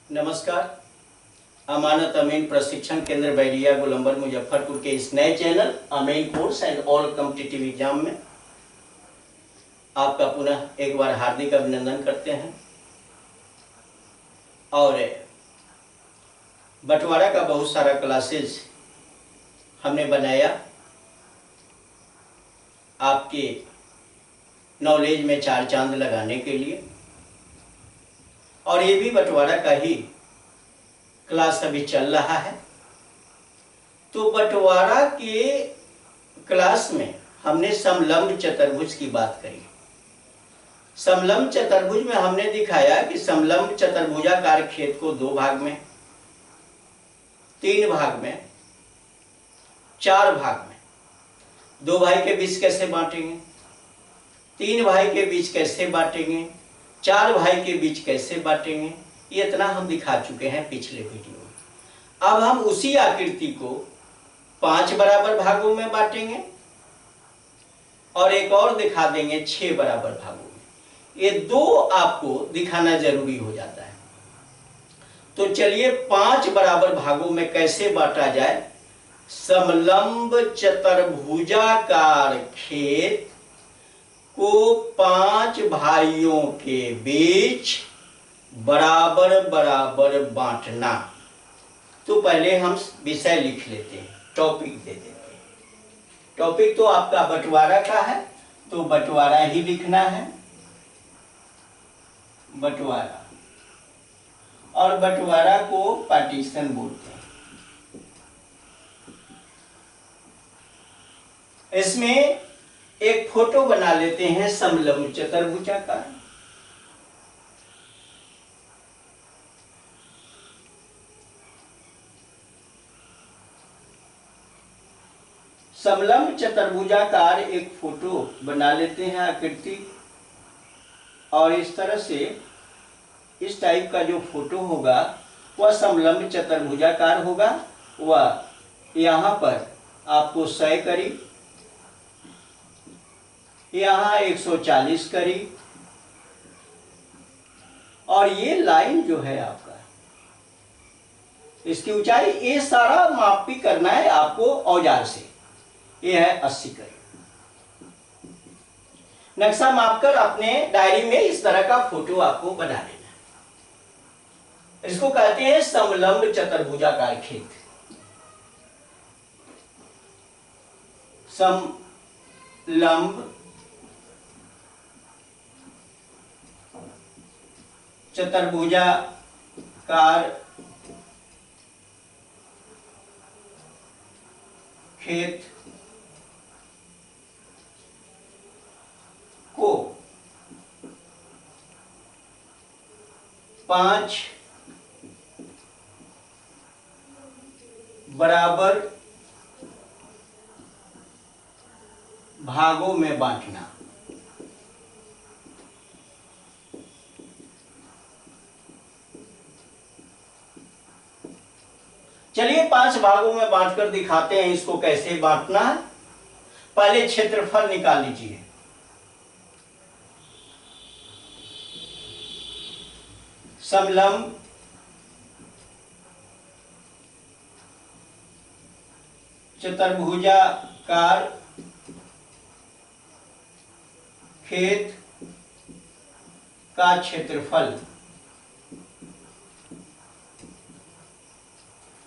नमस्कार। अमानत अमीन प्रशिक्षण केंद्र बैरिया गोलंबर मुजफ्फरपुर के इस नए चैनल अमीन course and all competitive exam में आपका पुनः एक बार हार्दिक अभिनंदन करते हैं। और बंटवारा का बहुत सारा क्लासेस हमने बनाया आपके नॉलेज में चार चांद लगाने के लिए, और ये भी बंटवारा का ही क्लास अभी चल रहा है। तो बंटवारा के क्लास में हमने समलंब चतुर्भुज की बात करी। समलंब चतुर्भुज में हमने दिखाया कि समलंब चतुर्भुजाकार खेत को दो भाग में, तीन भाग में, चार भाग में, दो भाई के बीच कैसे बांटेंगे, तीन भाई के बीच कैसे बांटेंगे, चार भाई के बीच कैसे बांटेंगे, ये इतना हम दिखा चुके हैं पिछले वीडियो में। अब हम उसी आकृति को 5 बराबर भागों में बांटेंगे और एक और दिखा देंगे 6 बराबर भागों में। ये दो आपको दिखाना जरूरी हो जाता है। तो चलिए 5 बराबर भागों में कैसे बांटा जाए। समलंब चतुर्भुजाकार खेत को 5 भाइयों के बीच बराबर बराबर बांटना। तो पहले हम विषय लिख लेते हैं, टॉपिक दे देते हैं। टॉपिक तो आपका बंटवारा का है, तो बंटवारा ही लिखना है, बंटवारा। और बंटवारा को पार्टीशन बोलते हैं। इसमें एक फोटो बना लेते हैं समलंब चतुर्भुजाकार। समलंब चतुर्भुजाकार एक फोटो बना लेते हैं आकृति, और इस तरह से इस टाइप का जो फोटो होगा वह समलंब चतुर्भुजाकार होगा। वह यहाँ पर आपको 100 करीब, यहाँ 140 करीब, और ये लाइन जो है आपका, इसकी ऊंचाई, ये सारा माप भी करना है आपको औजार से। ये है 80 करीब। नक्शा मापकर अपने डायरी में इस तरह का फोटो आपको बना लेना है। इसको कहते हैं समलंब चतुर्भुजाकार खेत। समलंब चतुर्भुजाकार खेत को 5 बराबर भागों में बांटना। चलिए 5 भागों में बांटकर दिखाते हैं इसको कैसे बांटना है। पहले क्षेत्रफल निकाल लीजिए। समलंब चतुर्भुजाकार खेत का क्षेत्रफल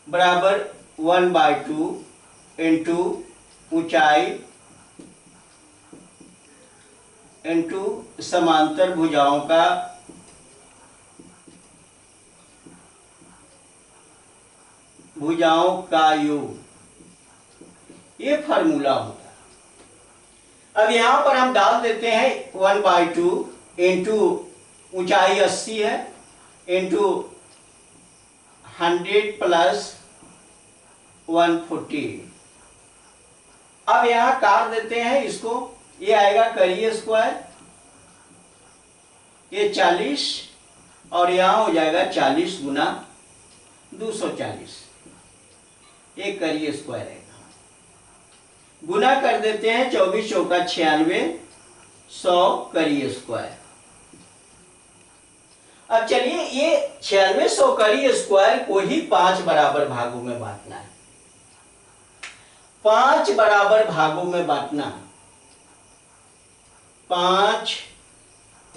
बराबर 1/2 इंटू ऊंचाई इंटू समांतर भुजाओं का योग। ये फार्मूला होता है। अब यहां पर हम डाल देते हैं 1/2 इंटू ऊंचाई 80 है इंटू 100 प्लस 140। अब यहां काट देते हैं इसको, ये आएगा करिए स्क्वायर, ये 40, और यहां हो जाएगा 40 गुना 240, ये करिए स्क्वायर है। गुना कर देते हैं 24 चौका 96, 100 करिए स्क्वायर। अब चलिए ये 9600 करी स्क्वायर को ही 5 बराबर भागों में बांटना है। 5 बराबर भागों में बांटना, 5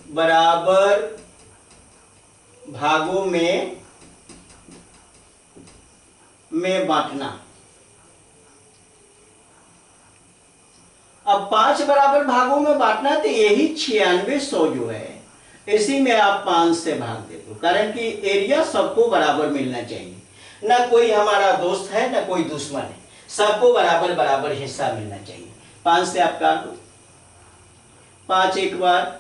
बराबर भागों में बांटना। अब 5 बराबर भागों में बांटना तो यही 9600 जो है इसी में आप 5 से भाग दे दो, कारण कि एरिया सबको बराबर मिलना चाहिए। ना कोई हमारा दोस्त है ना कोई दुश्मन है, सबको बराबर बराबर हिस्सा मिलना चाहिए। 5 से आप काट दो, 5 एक बार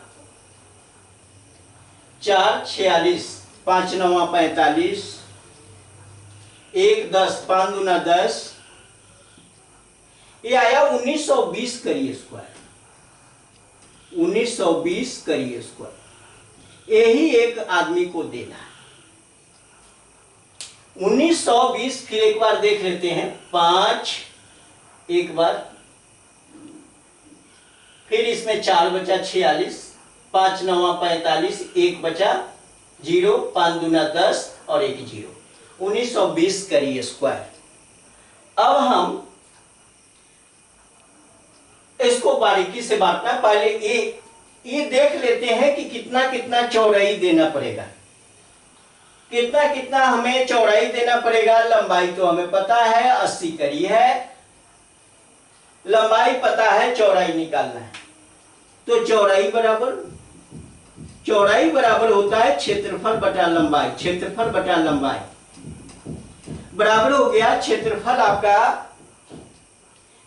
4 46, 5 9 45, 1 10, 5 दूना 10, ये आया 1920 करिए स्क्वायर, 1920 करिए स्क्वायर। यही एक आदमी को देना है 1920। फिर एक बार देख लेते हैं, 5 एक बार, फिर इसमें 4 बचा 46, 5 9 45, 1 बचा 0, 5 दूना 10 और 1 0, 1920 करिए स्क्वायर। अब हम इसको बारीकी से बांटना, पहले ये देख लेते हैं कि कितना कितना चौड़ाई देना पड़ेगा, कितना कितना हमें चौड़ाई देना पड़ेगा। लंबाई तो हमें पता है 80 करी है, लंबाई पता है, चौड़ाई निकालना है। तो चौड़ाई बराबर होता है क्षेत्रफल बटा लंबाई, क्षेत्रफल बटा लंबाई बराबर हो गया क्षेत्रफल। आपका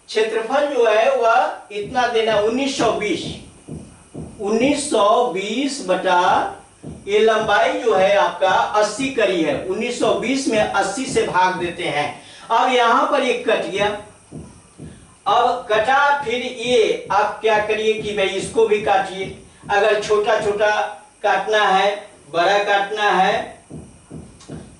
क्षेत्रफल जो है वह इतना देना 1920 बटा ये लंबाई जो है आपका 80 करी है, 1920 में 80 से भाग देते हैं। अब यहां पर एक कट गया, अब कटा, फिर ये आप क्या करिए कि भाई इसको भी काटिए। अगर छोटा छोटा काटना है, बड़ा काटना है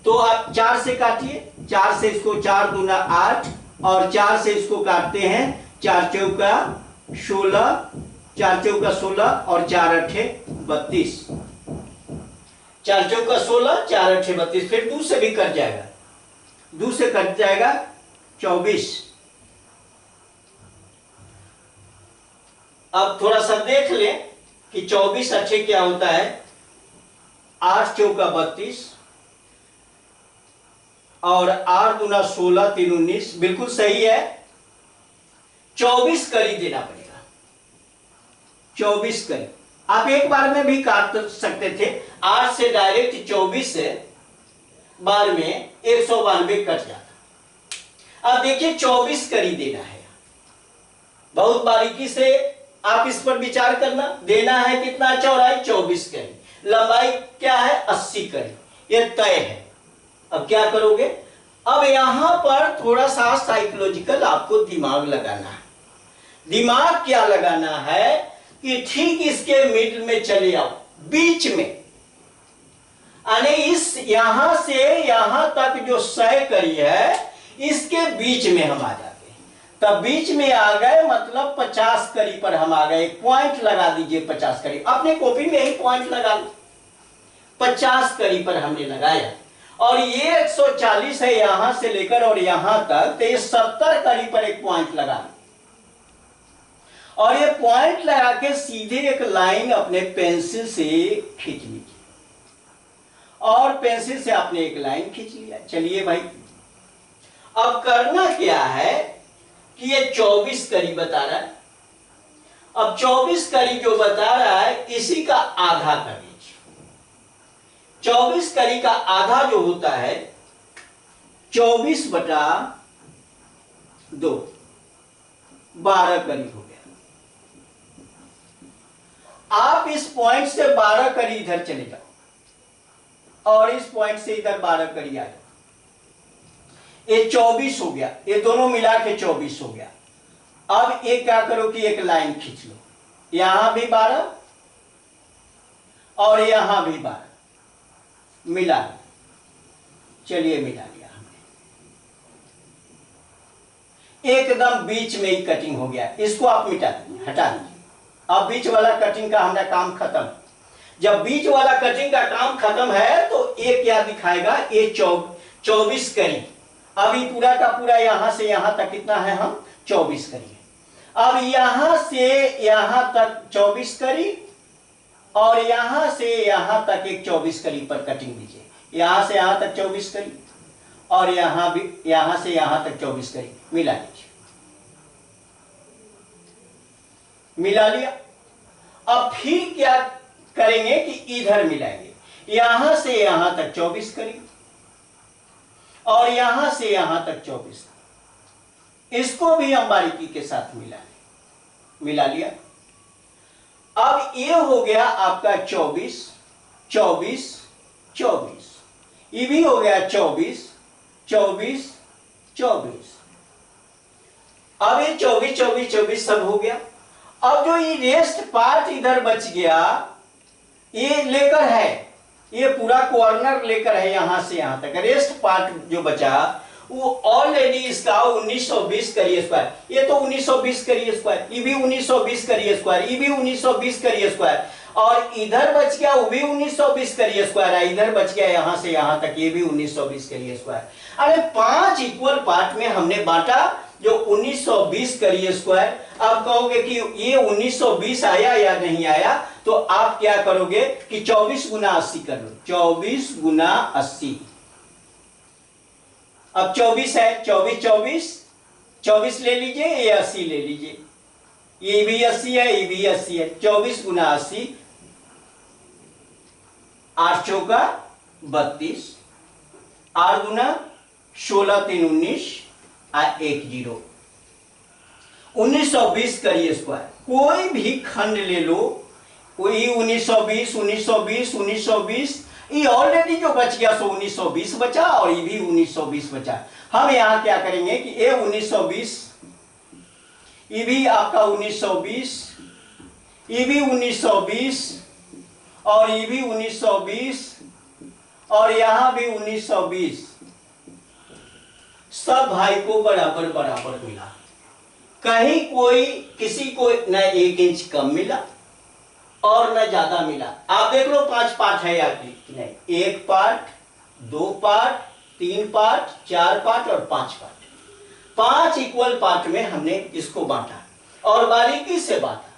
तो आप 4 से काटिए, 4 से इसको 4 दूना 8 और 4 से इसको काटते हैं, 4 चौका 16, 4 चौका 16 और 4 अठे 32, 4 चौका 16, 4 अठे 32। फिर 2 से भी कट जाएगा, 2 से कट जाएगा 24। अब थोड़ा सा देख लें कि 24 अठे क्या होता है, 8 चौका 32 और 8 दूना 16, 3 19, बिल्कुल सही है। 24 करी देना पड़ेगा, 24 करी। आप एक बार में भी काट सकते थे, 8 से डायरेक्ट 24 से बार में 192 कट जाता। अब देखिए 24 करी देना है, बहुत बारीकी से आप इस पर विचार करना। देना है कितना चौड़ाई, 24 करी, लंबाई क्या है 80 करी, ये तय है। अब क्या करोगे, अब यहां पर थोड़ा सा साइकोलॉजिकल आपको दिमाग लगाना है। दिमाग क्या लगाना है कि ठीक इसके मिडिल में चले आओ, बीच में, यानी इस यहां से यहां तक जो 100 करी है इसके बीच में हम आ जाते हैं। तब बीच में आ गए मतलब 50 करी पर हम आ गए। एक पॉइंट लगा दीजिए 50 करी, अपने कॉपी में ही पॉइंट लगा लो। 50 करी पर हमने लगाया और ये 140 है यहां से लेकर और यहां तक, तो ये 70 करी पर एक पॉइंट लगा और ये पॉइंट लगा के सीधे एक लाइन अपने पेंसिल से खींच लीजिए और पेंसिल से आपने एक लाइन खींच लिया। चलिए भाई, अब करना क्या है कि ये 24 करी बता रहा है। अब 24 करी जो बता रहा है इसी का आधा कर लीजिए। 24 करी का आधा जो होता है 24 बटा 2, 12 करी हो गया। आप इस पॉइंट से 12 करी इधर चले जाओ और इस पॉइंट से इधर 12 करी आ जाओ, ये 24 हो गया, ये दोनों मिला के 24 हो गया। अब ये क्या करो कि एक लाइन खींच लो, यहां भी 12 और यहां भी 12 मिला लिया। चलिए मिला लिया हमने, एकदम बीच में ही कटिंग हो गया। इसको आप मिटा दीजिए, हटा दीजिए। अब बीच वाला कटिंग का हमारा काम खत्म। जब बीच वाला कटिंग का काम खत्म है तो ये क्या दिखाएगा, ये 24 करी। अभी पूरा का पूरा यहां से यहां तक कितना है, हम 24 करी। अब यहां से यहां तक 24 करी और यहां से यहां तक एक 24 करी पर कटिंग दीजिए। यहां से यहां तक 24 करी और यहां भी यहां से यहां तक 24 करी, मिला लीजिए। मिला लिया। अब फिर क्या करेंगे कि इधर मिलाएंगे, यहां से यहां तक 24 करी और यहां से यहां तक 24, इसको भी हम बारीकी के साथ मिला लिया। अब ये हो गया आपका 24, 24, 24, ये भी हो गया 24, 24, 24। अब ये 24, 24, 24 सब हो गया। अब जो ये रेस्ट पार्ट इधर बच गया, ये लेकर है, ये पूरा कॉर्नर लेकर है यहां से यहां तक। रेस्ट पार्ट जो बचा वो ऑलरेडी इसका 1920 करिए स्क्वायर, ये तो 1920 करिए स्क्वायर, ये भी 1920 करिए स्क्वायर, ये भी 1920 करिए स्क्वायर, और इधर बच गया वो भी 1920 करिए स्क्वायर है, इधर बच गया यहां से यहां तक, ये भी 1920 करिए स्क्वायर। अरे 5 इक्वल पार्ट में हमने बांटा जो 1920 करिए स्क्वायर। अब कहोगे कि ये 1920 आया या नहीं आया, तो आप क्या करोगे कि 24 गुना 80 कर लो, 24 गुना 80। अब 24 है, 24, 24, 24 ले लीजिए, ये 80 ले लीजिए, ये भी 80 है, ये भी 80 है, 24 गुना 80, 8 चौका 32, 8 गुना 16 3 19 1 0, 1920 करिए स्क्वायर। कोई भी खंड ले लो, कोई 1920, 1920, 1920, ये ऑलरेडी जो बच गया सो 1920 बचा और ये भी 1920 बचा। हम यहां क्या करेंगे कि ये 1920, ये भी आपका 1920, ये भी 1920 और ये भी 1920 और यहां भी 1920, सब भाई को बराबर बराबर मिला। कहीं कोई किसी को न 1 इंच कम मिला और न ज्यादा मिला। आप देख लो 5 पार्ट है या नहीं, 1 पार्ट, 2 पार्ट, 3 पार्ट, 4 पार्ट और 5 पार्ट। 5 इक्वल पार्ट में हमने इसको बांटा और बारीकी से बांटा,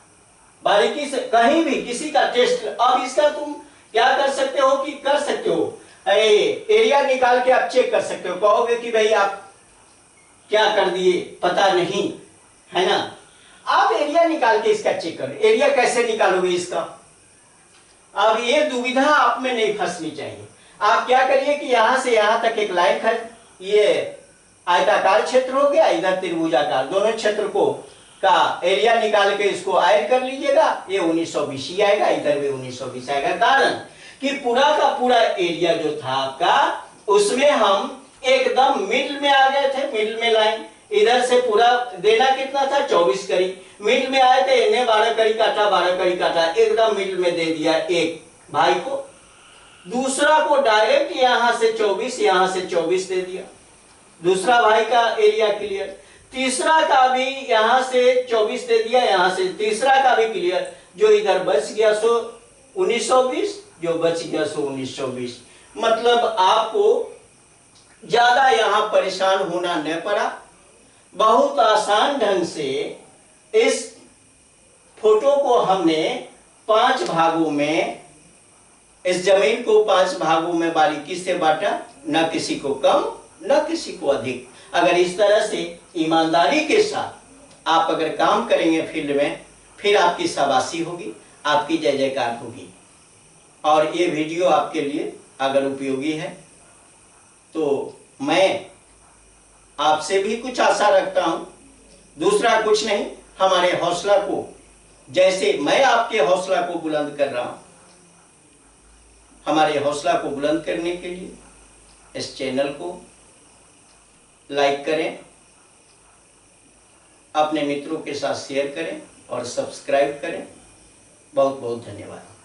बारीकी से। कहीं भी किसी का टेस्ट, अब इसका तुम क्या कर सकते हो कि कर सकते हो, एरिया निकाल के आप चेक कर सकते हो। कहोगे कि भाई आप क्या कर दिए, पता नहीं है ना। आप एरिया निकाल के इसका चेक करो। एरिया कैसे निकालोगे इसका, अब ये दुविधा आप में नहीं फंसनी चाहिए। आप क्या करिए कि यहां से यहां तक एक लाइन खड़, ये आयताकार क्षेत्र हो गया, इधर त्रिभुजाकार, दोनों क्षेत्र को का एरिया निकाल के इसको ऐड कर लीजिएगा, ये 1920 ही आएगा, इधर भी 1920 आएगा। कारण कि पूरा का पूरा एरिया जो था आपका, उसमें हम एकदम मिडिल में आ गए थे। मिडिल में लाइन इधर से पूरा देना कितना था, 24 करी। मिडिल में आए थे, इन्हें 12 करी काटा, 12 करी काटा, एकदम मिडिल में दे दिया एक भाई को। दूसरा को डायरेक्ट यहां से 24, यहां से 24 दे दिया, दूसरा भाई का एरिया क्लियर। तीसरा का भी यहां से 24 दे दिया, यहां से तीसरा का भी क्लियर। जो इधर बच गया सो 1920, जो बच गया सो 1920। मतलब आपको ज्यादा यहां परेशान होना न पड़ा। बहुत आसान ढंग से इस फोटो को हमने 5 भागों में, इस जमीन को 5 भागों में बारीकी से बांटा, न किसी को कम न किसी को अधिक। अगर इस तरह से ईमानदारी के साथ आप अगर काम करेंगे फील्ड में, फिर आपकी शाबाशी होगी, आपकी जय जयकार होगी। और ये वीडियो आपके लिए अगर उपयोगी है तो मैं आपसे भी कुछ आशा रखता हूं, दूसरा कुछ नहीं, हमारे हौसला को, जैसे मैं आपके हौसला को बुलंद कर रहा हूं, हमारे हौसला को बुलंद करने के लिए इस चैनल को लाइक करें, अपने मित्रों के साथ शेयर करें और सब्सक्राइब करें। बहुत बहुत धन्यवाद।